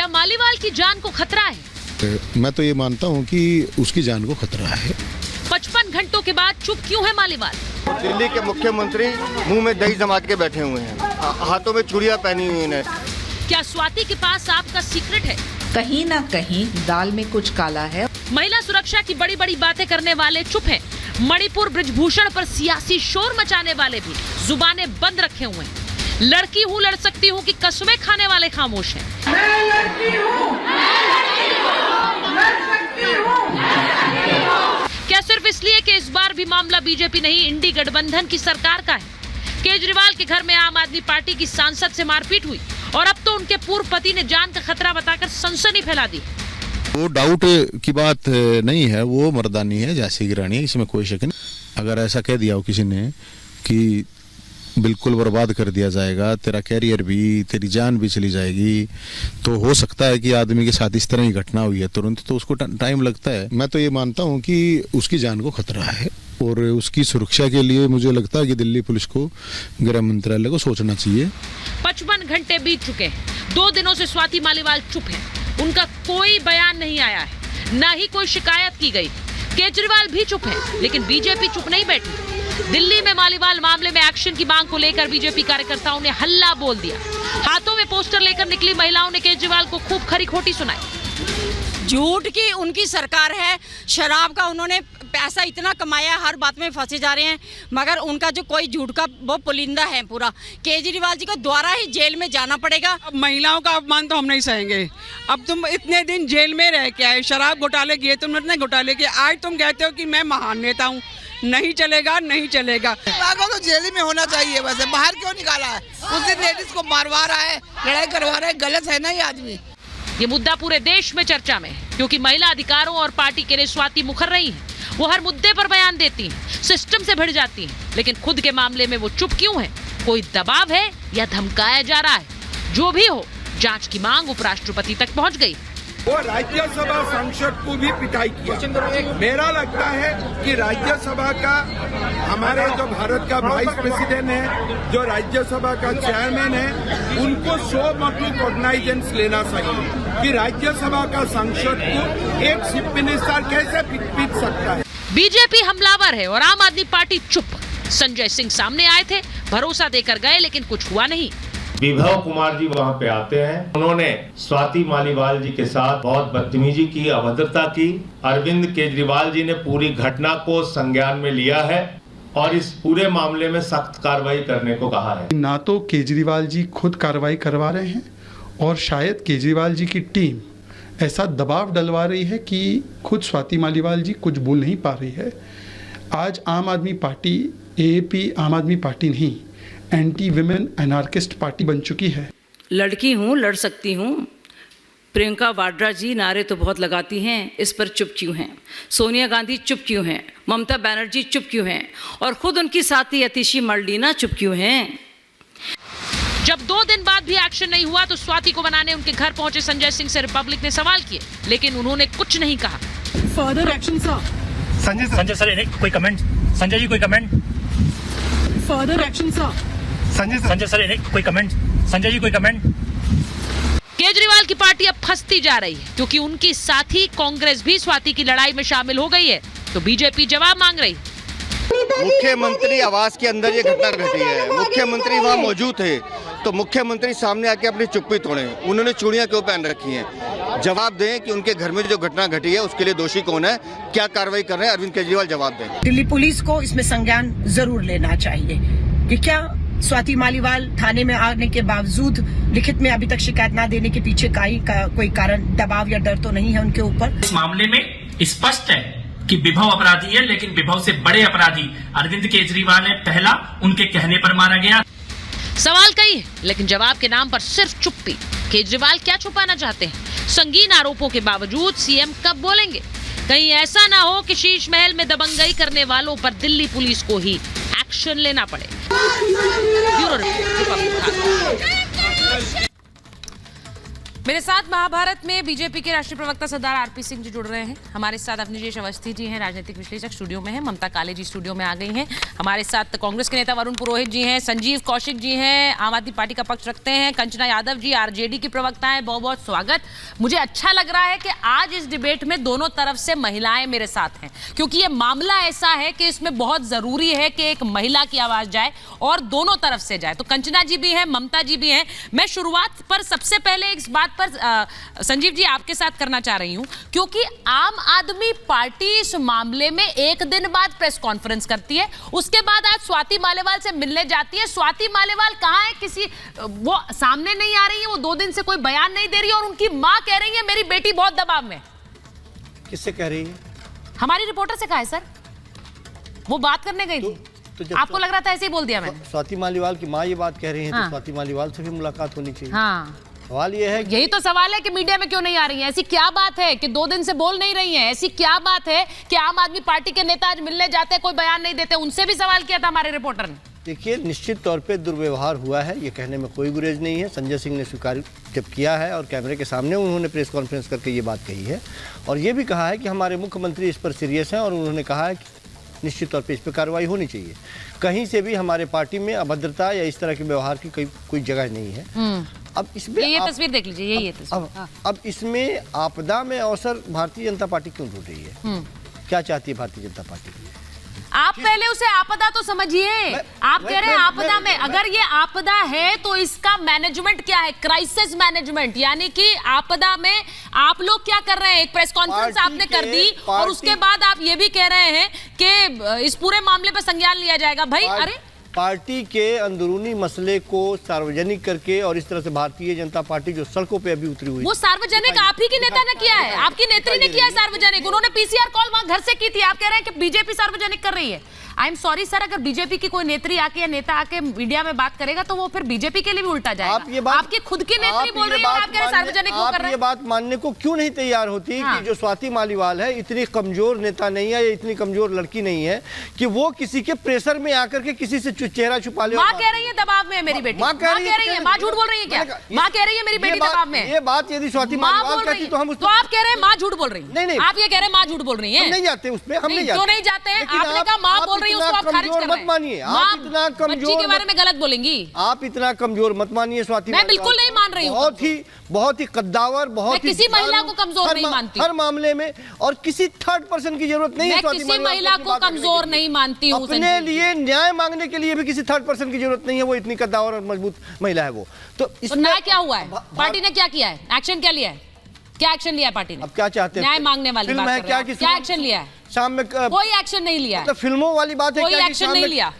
मालीवाल की जान को खतरा है? मैं तो ये मानता हूँ कि उसकी जान को खतरा है। 55 घंटों के बाद चुप क्यों है मालीवाल? दिल्ली के मुख्यमंत्री मुंह में दही जमा के बैठे हुए हैं, हाथों में चूड़ियां पहनी हुई हैं। क्या स्वाति के पास आपका सीक्रेट है? कहीं ना कहीं दाल में कुछ काला है। महिला सुरक्षा की बड़ी बड़ी बातें करने वाले चुप हैं। मणिपुर ब्रिजभूषण पर सियासी शोर मचाने वाले भी जुबानें बंद रखे हुए हैं। लड़की हूँ लड़ सकती हूँ की कस्में खाने वाले खामोश हैं। मैं लड़की हूँ, लड़ सकती हूँ। क्या सिर्फ इसलिए कि इस बार भी मामला बीजेपी नहीं इंडी गठबंधन की सरकार का है? केजरीवाल के घर में आम आदमी पार्टी की सांसद से मारपीट हुई और अब तो उनके पूर्व पति ने जान का खतरा बताकर सनसनी फैला दी। वो डाउट की बात नहीं है, वो मर्दानी है, झांसी की रानी है, इसमें कोई शक नहीं। अगर ऐसा कह दिया हो किसी ने कि बिल्कुल बर्बाद कर दिया जाएगा, तेरा कैरियर भी, तेरी जान भी चली जाएगी, तो हो सकता है कि आदमी के साथ इस तरह की घटना हुई है तुरंत, तो उसको टाइम लगता है। मैं तो ये मानता हूँ कि उसकी जान को खतरा है और उसकी सुरक्षा के लिए मुझे लगता है कि दिल्ली पुलिस को, गृह मंत्रालय को सोचना चाहिए। 55 घंटे बीत चुके हैं। 2 दिनों से स्वाति मालीवाल चुप है। उनका कोई बयान नहीं आया है, न ही कोई शिकायत की गई। केजरीवाल भी चुप है, लेकिन बीजेपी चुप नहीं बैठी। दिल्ली में मालीवाल मामले में एक्शन की मांग को लेकर बीजेपी कार्यकर्ताओं ने हल्ला बोल दिया। हाथों में पोस्टर लेकर निकली महिलाओं ने केजरीवाल को खूब खरी खोटी सुनाई। झूठ की उनकी सरकार है, शराब का उन्होंने पैसा इतना कमाया, हर बात में फंसे जा रहे हैं, मगर उनका जो कोई झूठ का वो पुलिंदा है पूरा। केजरीवाल जी को द्वारा ही जेल में जाना पड़ेगा। अब महिलाओं का अपमान तो हम नहीं सहेंगे। अब तुम इतने दिन जेल में रह के आए, शराब घोटाले किए, तुमने इतने घोटाले किए, आज तुम कहते हो कि मैं महान नेता हूँ। नहीं चलेगा, नहीं चलेगा। तो जेल में होना चाहिए, वैसे बाहर क्यों निकाला है? उस दिन लेडीज को मारवा रहा है, लड़ाई करवा रहा है, गलत है ना ये आदमी। ये मुद्दा पूरे देश में चर्चा में है, क्योंकि महिला अधिकारों और पार्टी के लिए स्वाति मुखर रही हैं। वो हर मुद्दे पर बयान देती हैं, सिस्टम से भिड़ जाती हैं, लेकिन खुद के मामले में वो चुप क्यों है? कोई दबाव है या धमकाया जा रहा है? जो भी हो, जांच की मांग उपराष्ट्रपति तक पहुंच गई। वो राज्यसभा सांसद को भी पिटाई किया। मेरा लगता है कि राज्यसभा का, हमारे जो भारत का वाइस प्रेसिडेंट है, जो राज्यसभा का चेयरमैन है, उनको 100 मतलब कॉग्नाइजेंस लेना चाहिए कि राज्यसभा का सांसद को एक चीफ मिनिस्टर कैसे पीट सकता है। बीजेपी हमलावर है और आम आदमी पार्टी चुप। संजय सिंह सामने आए थे, भरोसा देकर गए, लेकिन कुछ हुआ नहीं। विभव कुमार जी वहां पे आते हैं, उन्होंने स्वाति मालीवाल जी के साथ बहुत बदतमीजी की, अभद्रता की। अरविंद केजरीवाल जी ने पूरी घटना को संज्ञान में लिया है और इस पूरे मामले में सख्त कार्रवाई करने को कहा है। ना तो केजरीवाल जी खुद कार्रवाई करवा रहे हैं और शायद केजरीवाल जी की टीम ऐसा दबाव डलवा रही है कि खुद स्वाति मालीवाल जी कुछ बोल नहीं पा रही है। आज आम आदमी पार्टी, एएपी आम आदमी पार्टी नहीं, एंटी विमेन एनार्किस्ट पार्टी बन चुकी है। लड़की हूँ, लड़ सकती हूँ। प्रियंका वाड्रा जी नारे तो बहुत लगाती हैं, इस पर चुप क्यों हैं? सोनिया गांधी चुप क्यों हैं? ममता बनर्जी चुप क्यों हैं? और खुद उनकी साथी अतिशी मर्लिना चुप क्यों हैं? जब 2 दिन बाद भी एक्शन नहीं हुआ तो स्वाति को बनाने उनके घर पहुंचे संजय सिंह से रिपब्लिक ने सवाल किए, लेकिन उन्होंने कुछ नहीं कहा। Further action sir. Sanjay sir, कोई कमेंट? संजय जी कोई comment? Further action sir. Sanjay sir, कोई कमेंट? संजय जी कोई कमेंट? केजरीवाल की पार्टी अब फंसती जा रही है, क्योंकि उनकी साथी कांग्रेस भी स्वाति की लड़ाई में शामिल हो गई है, तो बीजेपी जवाब मांग रही। मुख्यमंत्री आवास के अंदर ये घटना घटी है, मुख्यमंत्री वहाँ मौजूद थे, तो मुख्यमंत्री सामने आके अपनी चुप्पी तोड़े। उन्होंने चूड़ियां क्यों पहन रखी हैं? जवाब दें कि उनके घर में जो घटना घटी है उसके लिए दोषी कौन है, क्या कार्रवाई कर रहे हैं अरविंद केजरीवाल, जवाब दें। दिल्ली पुलिस को इसमें संज्ञान जरूर लेना चाहिए कि क्या स्वाति मालीवाल थाने में आने के बावजूद लिखित में अभी तक शिकायत न देने के पीछे कोई कारण, दबाव या डर तो नहीं है उनके ऊपर? इस मामले में स्पष्ट है कि विभव अपराधी है, लेकिन विभव से बड़े अपराधी अरविंद केजरीवाल है। पहला उनके कहने पर मारा गया। सवाल कई है, लेकिन जवाब के नाम पर सिर्फ चुप्पी। केजरीवाल क्या छुपाना चाहते हैं? संगीन आरोपों के बावजूद सीएम कब बोलेंगे? कहीं ऐसा ना हो कि शीश महल में दबंगई करने वालों पर दिल्ली पुलिस को ही एक्शन लेना पड़े। Bureau report, Republic. मेरे साथ महाभारत में बीजेपी के राष्ट्रीय प्रवक्ता सरदार आरपी सिंह जी जुड़ रहे हैं। हमारे साथ अवनीश अवस्थी जी हैं, राजनीतिक विश्लेषक स्टूडियो में हैं। ममता काले जी स्टूडियो में आ गई हैं। हमारे साथ कांग्रेस के नेता वरुण पुरोहित जी हैं, संजीव कौशिक जी हैं, आम आदमी पार्टी का पक्ष रखते हैं, कंचना यादव जी आरजेडी की प्रवक्ता हैं। बहुत बहुत स्वागत। मुझे अच्छा लग रहा है कि आज इस डिबेट में दोनों तरफ से महिलाएं मेरे साथ हैं, क्योंकि ये मामला ऐसा है कि इसमें बहुत जरूरी है कि एक महिला की आवाज जाए और दोनों तरफ से जाए। तो कंचना जी भी हैं, ममता जी भी हैं। मैं शुरुआत पर सबसे पहले इस बात पर संजीव जी आपके साथ करना चाह रही हूं, क्योंकि आम आदमी पार्टी इस मामले में एक दिन बाद प्रेस कॉन्फ्रेंस करती है, उसके बाद आज स्वाति मालेवाल से मिलने जाती है। स्वाति मालेवाल कहां है? किसी वो सामने नहीं आ रही है, वो 2 दिन से कोई बयान नहीं दे रही है और उनकी मां कह रही है मेरी बेटी बहुत दबाव में। किससे कह रही है? हमारी रिपोर्टर से कहा है सर, वो बात करने गई थी। आपको लग रहा था ऐसे ही बोल दिया मैंने? स्वाति मालीवाल की मां ये बात कह रही है हाँ। तो स्वाति मालीवाल से भी मुलाकात होनी चाहिए। हाँ, सवाल ये है, यही तो सवाल है कि मीडिया में क्यों नहीं आ रही है? ऐसी क्या बात है कि 2 दिन से बोल नहीं रही हैं? ऐसी क्या बात है कि आम आदमी पार्टी के नेता आज मिलने जाते कोई बयान नहीं देते? उनसे भी सवाल किया था हमारे रिपोर्टर ने। देखिए, निश्चित तौर पे दुर्व्यवहार हुआ है, ये कहने में कोई गुरेज नहीं है। संजय सिंह ने स्वीकार जब किया है और कैमरे के सामने उन्होंने प्रेस कॉन्फ्रेंस करके ये बात कही है और ये भी कहा है कि हमारे मुख्यमंत्री इस पर सीरियस हैं और उन्होंने कहा है कि निश्चित तौर पे इस पर कार्रवाई होनी चाहिए। कहीं से भी हमारे पार्टी में अभद्रता या इस तरह के व्यवहार की कोई जगह नहीं है। अब इसमें ये तस्वीर देख लीजिए, यही है तस्वीर। अब इसमें आपदा में अवसर भारतीय जनता पार्टी क्यों ढूंढ रही है? क्या चाहती है भारतीय जनता पार्टी? आप पहले उसे आपदा तो समझिए। आप कह रहे हैं आपदा में, अगर ये आपदा है तो इसका मैनेजमेंट क्या है? क्राइसिस मैनेजमेंट, यानी कि आपदा में आप लोग क्या कर रहे हैं? एक प्रेस कॉन्फ्रेंस आपने कर दी और उसके बाद आप ये भी कह रहे हैं कि इस पूरे मामले पर संज्ञान लिया जाएगा। भाई अरे, पार्टी के अंदरूनी मसले को सार्वजनिक करके और इस तरह से भारतीय जनता पार्टी जो सड़कों पे अभी उतरी हुई, वो सार्वजनिक आप ही की नेता ने किया है, आपकी नेत्री ने किया है सार्वजनिक। उन्होंने पीसीआर कॉल वहां घर से की थी। आप कह रहे हैं कि बीजेपी सार्वजनिक कर रही है। आई एम सॉरी सर, अगर बीजेपी की कोई नेत्री आके या नेता आके मीडिया में बात करेगा तो वो फिर बीजेपी के लिए भी उल्टा जाएगा। आपकी खुद की नेत्री बोल रही है और आप कह रहे सार्वजनिक वो कर रहे हैं। ये बात मानने को क्यों नहीं तैयार होती कि जो स्वाति मालीवाल है इतनी कमजोर नेता नहीं है, इतनी कमजोर लड़की नहीं है कि वो किसी के प्रेशर में आकर के किसी से चेहरा छुपा ले। माँ कह रही है दबाव में है मेरी बेटी। माँ कह रही है, माँ झूठ बोल रही है क्या? माँ कह रही है मेरी बेटी दबाव में है। ये बात यदि स्वाति मालीवाल कहती तो हम, तो आप कह रहे हैं माँ झूठ बोल रही है? नहीं, आप ये कह रहे हैं माँ झूठ बोल रही है? हम नहीं जाते उसमें, हम नहीं जाते। क्यों नहीं जाते हैं? आपने कहा माँ बोल रही है, उसको आप खारिज कर रहे हैं। मत मानिए, आप इतना कमजोर के बारे में गलत बोलेंगी। आप इतना कमजोर मत मानिए स्वाति। मैं बिल्कुल नहीं मान रही हूँ। बहुत ही कद्दावर, बहुत ही किसी महिला को कमजोर नहीं मानती हर मामले में, और किसी थर्ड पर्सन की जरूरत नहीं है। किसी महिला को कमजोर नहीं मानती हूँ। अपने लिए न्याय मांगने के लिए भी किसी थर्ड पर्सन की जरूरत नहीं है। वो इतनी कद्दावर और मजबूत महिला है वो। तो न्याय क्या हुआ है? पार्टी ने क्या किया है? एक्शन क्या लिया है? क्या एक्शन लिया है पार्टी ने? अब क्या चाहते हैं? न्याय मांगने वाली बात कर रहे हैं। क्या एक्शन लिया है? शाम में कोई एक्शन नहीं लिया। फिल्मों वाली बात है, कोई एक्शन नहीं लिया।